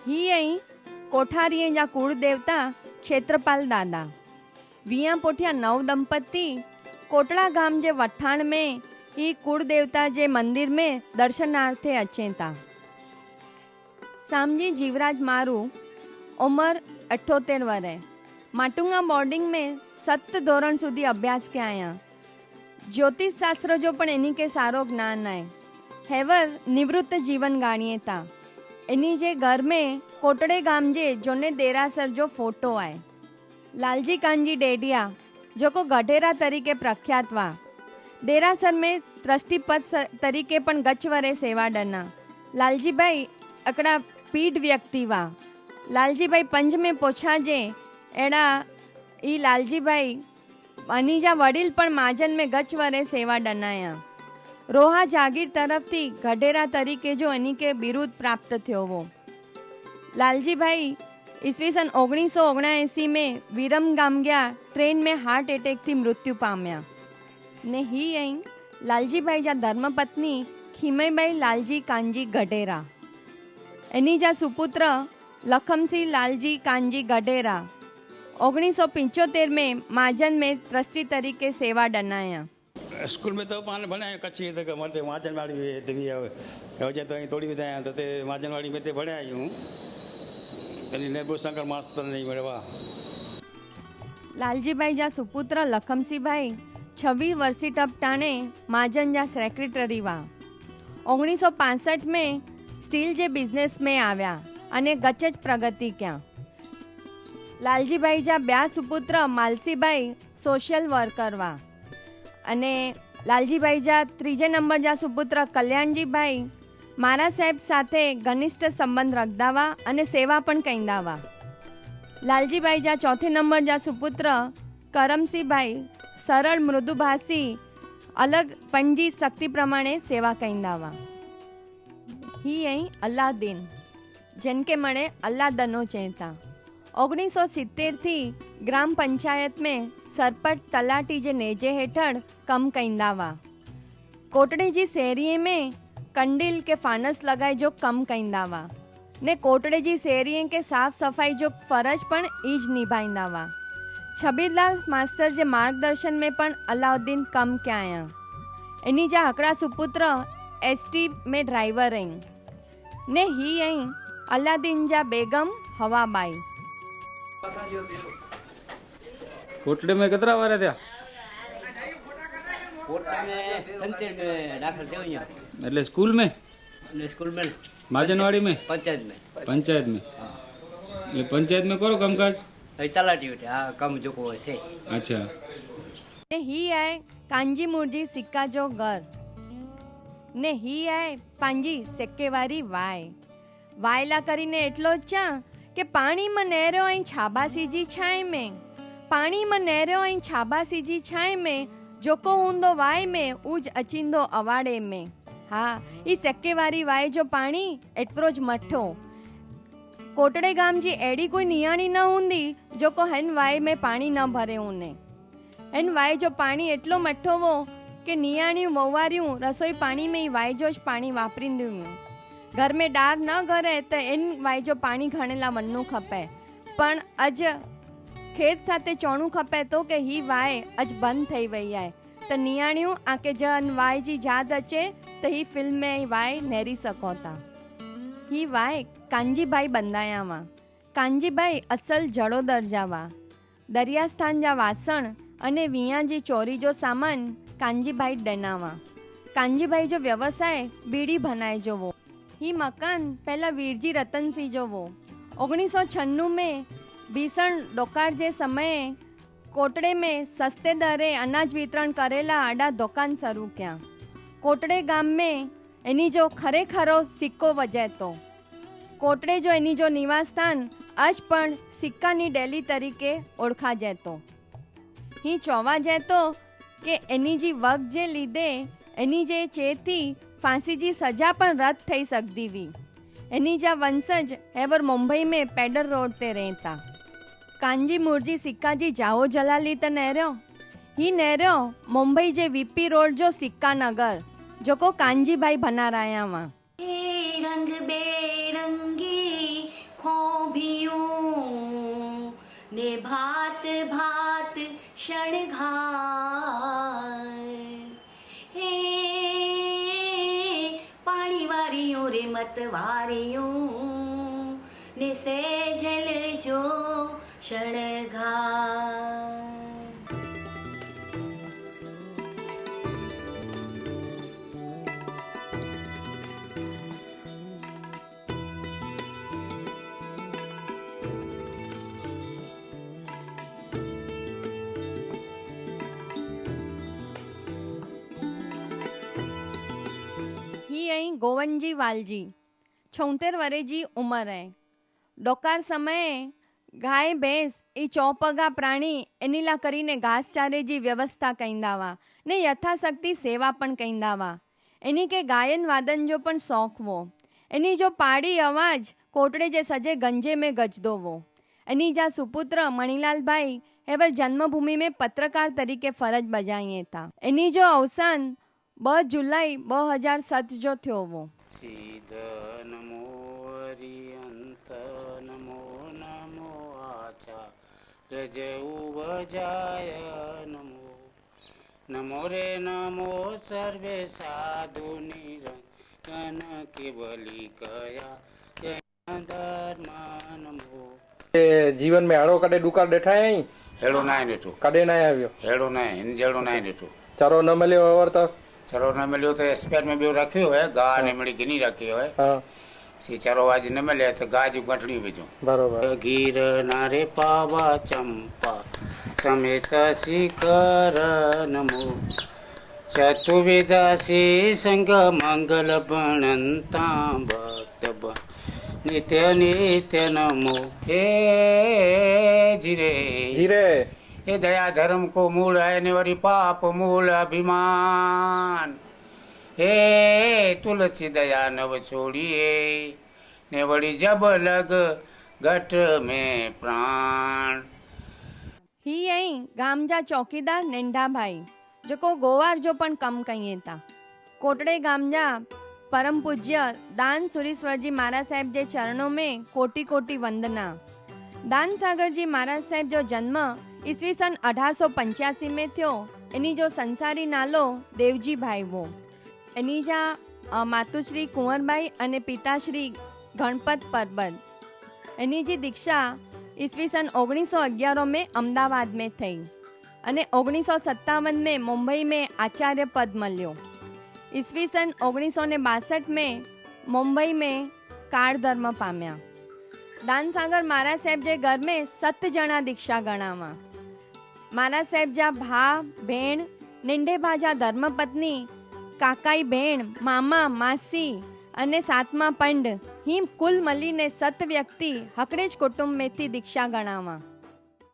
ही आई कोठारी जा कुल देवता क्षेत्रपाल दादा। विया पोठिया नव दंपति कोटड़ा गाम जे वठाण में ही कुल देवता जे मंदिर में दर्शनार्थे अचे था। सामजी जीवराज मारू उम्र 78 वरे माटुंगा बोर्डिंग में 7 धोरण सुधी अभ्यास के आया। ज्योतिष शास्त्र जो पण एनी के सारो ज्ञान है। हेवर निवृत्त जीवन गाणीए था। एनी जे घर में कोटड़े गाम जे जोने देरासर जो फोटो है। लालजी कांजी डेडिया जो को गढेरा तरीके प्रख्यात वा। देरासर में ट्रस्टी पद तरीके पण गच वरे सेवा डना। लालजी भाई अकड़ा पीठ व्यक्ति वा। लालजी भाई पंज में पोछा जे एड़ा ई लालजी भाई अनीजा वडील पण महाजन में गच वरे सेवा डनाया। रोहा जागीर तरफ थी गढेरा तरीके जो अनी के बिरुद प्राप्त थयो वो। लालजी भाई ईस्वीसन 1979 में वीरम गाम गया ट्रेन में हार्ट अटैक थी मृत्यु पाम्या ने ही आई लालजी भाई जा धर्मपत्नी खीमईबाई लालजी कांजी गढेरा। एनी जा सुपुत्र लखमसिंह लालजी कांजी गढेरा 1975 में महाजन में ट्रस्टी तरीके सेवा डनाया। स्कूल में तो पान भणाया कच्छी तक मरते महाजन वाली देवी है तो थोड़ी विधाया तो महाजन वाली में ते भणाया हूँ तनी नेबू शंकर मास्टर नहीं मेरे वाह। लालजी भाई जा सुपुत्र लखमसिंह भाई 26 वर्षी टप टाणे महाजन जा सेक्रेटरी वा। 1965 में स्टील जे बिजनेस में आव्या अने गचज प्रगति क्या। लालजी भाई जा ब्या सुपुत्र मालसी भाई सोशल वर्कर वा अने लालजी भाई जा त्रीजे नंबर जा सुपुत्र कल्याणजी भाई मारा साहेब साथे घनिष्ठ संबंध रखदावा अने सेवा पण कईंदावा। लालजी भाई जा चौथे नंबर जा सुपुत्र करमसिंह भाई सरल मृदुभाषी अलग पंजी शक्ति प्रमाणे सेवा कईंदावा। ही आई अल्लादीन जिनके मणे अल्लादनो चेता। 1970 थी ग्राम पंचायत में सरपट तलाटी जे नेजे हेठळ कम कईंदावा। कोटड़ी जी शेरीअ में कंडील के फानस लगाई जो कम कईंदावा ने कोटड़े जी शेरीअ के साफ सफाई जो फरज पण ईज निभाईंदावा। छबीरलाल मास्टर जे मार्गदर्शन में पण अलाउद्दीन कम क्या आया। इनी जा हकड़ा सुपुत्र एसटी में ड्राइवर आई ने ही आई अलादीन जा बेगम हवाबाई। कोटड़े में कितना वारे थे? कोटड़े में 70 में दाखिल थे यहाँ। એટલે સ્કૂલ में? स्कूल में माजनवाड़ी में? पंचायत में। पंचायत में ये पंचायत में करो कामकाज? तलाटी होते हाँ कम जो को है। अच्छा ने ही आए कांजी मुरजी सिक्का जो घर ने ही आए पांजी सेक्केवारी वाय वायला करीने एटलो चा के पानी में नेरो आई छाबासीजी छाए में पानी में नेरो आई छाबासीजी छाए में जोको ऊंदो वाय में उज अचिंदो अवाड़े में। हाँ ई सेक्केवारी वाय जो पानी एटरोज मठो। कोटड़े गाम जी एड़ी कोई नियाणी न हुंदी जो को हन वाय में पानी न भरे उने। हन वाय जो पानी एटलो मठो वो के नियाणियों ववारियों रसोई पानी में ही वाय जो पानी वापरींदियूं। घर में डार न करे तो इन वाय जो पानी घणेला वन्नू खपे पण अज खेत साथे चोणू खपे तो के ही वाय अज बंद थई वई है तो नियाणियों आके जन वाय जी याद अचे तो ही फिल्म में ही वाय नेरी सको था। ही वाय कांजीबाई बंदाया वा। कांजीबाई असल जड़ो दर्जा वा। दरियास्थान जा वासण अने विया जी चोरी जो सामान कांजीबाई डनावा। कांजीबाई जो व्यवसाय बीड़ी बनाए जो वो। ही मकान पहला वीरजी रतन सिंह जो वो 1996 में भीषण डोकार जे समय कोटड़े में सस्ते दरे अनाज वितरण करेला आड़ा दुकान शुरू किया। कोटड़े गाम में एनी जो खरेखरो सिक्को वजे तो कोटड़े जो एनी जो निवास स्थान आज पण सिक्कानी डेली तरीके ओळखा जेतो। ही चोवा जेतो के एनी जी वक्त जे लीधे एनी जे चेती फांसी जी सजा पण रद्द थई सकदी वी। एनी जा वंशज हेवर मुंबई में पेडर रोड ते रहता। कांजी मुरजी सिक्का जी जाओ जलाली त नेरो ही नेरो मुंबई जे वीपी रोड जो सिक्का नगर जो को कांजी भाई बना रहा वहाँ। रंग बेरंगी ને ભાત ભાત શણગાર હે પાણી વારિયું રે મત વારિયું ને સેજલ જો શણગાર. ही અહીં ગોવનજી વાલજી 76 વર્ષની ઉંમર હે. ડોકાર સમયે ગાય ભેંસ એ ચોપગા પ્રાણી એનીલા કરીને ઘાસચારેજી વ્યવસ્થા કઈંદાવા ને યથાશક્તિ સેવા પણ કઈંદાવા. એની કે ગાયન વાદન જો પણ શોખવો. એની જો પાડી અવાજ કોટડે જે સજે ગંજે में ગજદોવો. એની જા સુપુત્ર મણીલાલભાઈ હેવર જન્મભૂમિ में પત્રકાર તરીકે ફરજ બજાઈએ હતા. એની જો અવસાન 2 જુલાઈ 2007 જો થયો वो. सीध नमो अरियंत नमो नमो आचा रज उबजाय नमो नमो रे नमो सर्वे साधु निरंजन केवली कया जय धर्म नमो. जीवन में हड़ो कॾहिं ॾुकार ॾिठा आहीं? हेड़ो ना ॾिठो, कॾहिं न आहियो? हेड़ो ना हिन जहिड़ो ना ॾिठो. चरो न मिलियो और त चरो न मिलियो तो स्पेयर में ॿियो रखियो है, गाह ने मिड़ी गिनी रखियो है. हाँ सी चरो आज न मिले तो गाह जी गठड़ी विझो. बरोबर. गिर नारे पावा चंपा समेत शिखर नमो चतुर्विदासी संग मंगल बनंता भक्त नित्य नित्य नमो. हे जीरे जीरे ये दया धर्म को मूल है ने वरी पाप मूल अभिमान. हे तुलसी दया नव छोड़िए ने वड़ी जब लग घट में प्राण. ही અહીં ગામજા ચોકીદાર નેંઢાભાઈ જેકો ગોવાર જો પણ કમ કહીએ તા. કોટડે ગામજા परम पूज्य दान सुरेश्वर जी महाराज साहेब जे चरणों में कोटि कोटि वंदना. दान सागर जी महाराज साहेब जो जन्म ईस्वी सन 1885 में थियो. एनी जो संसारी नालो देवजी भाई वो. एनी जा मातुश्री कुंवरबाई अने पिताश्री गणपत परबत. एनी जी दीक्षा ईस्वी सन 1911 में अमदावाद में थई अने 1957 में मुंबई में आचार्य पद मल्यो. ईस्वी सन 1962 में मुंबई में काળ ધર્મ પામ્યા. દાનસાગર महाराज साहेब जे घर में 7 जणा दीक्षा गणावा. महाराज साहेब जा भा भेण નેંઢે ભાજા ધર્મપત્ની કાકાઈ બેણ મામા માસી અને 7મા પંડ હિમ કુલ મળીને 7 વ્યક્તિ હકડેજ કુટુંબ મેથી દીક્ષા ગણાવા.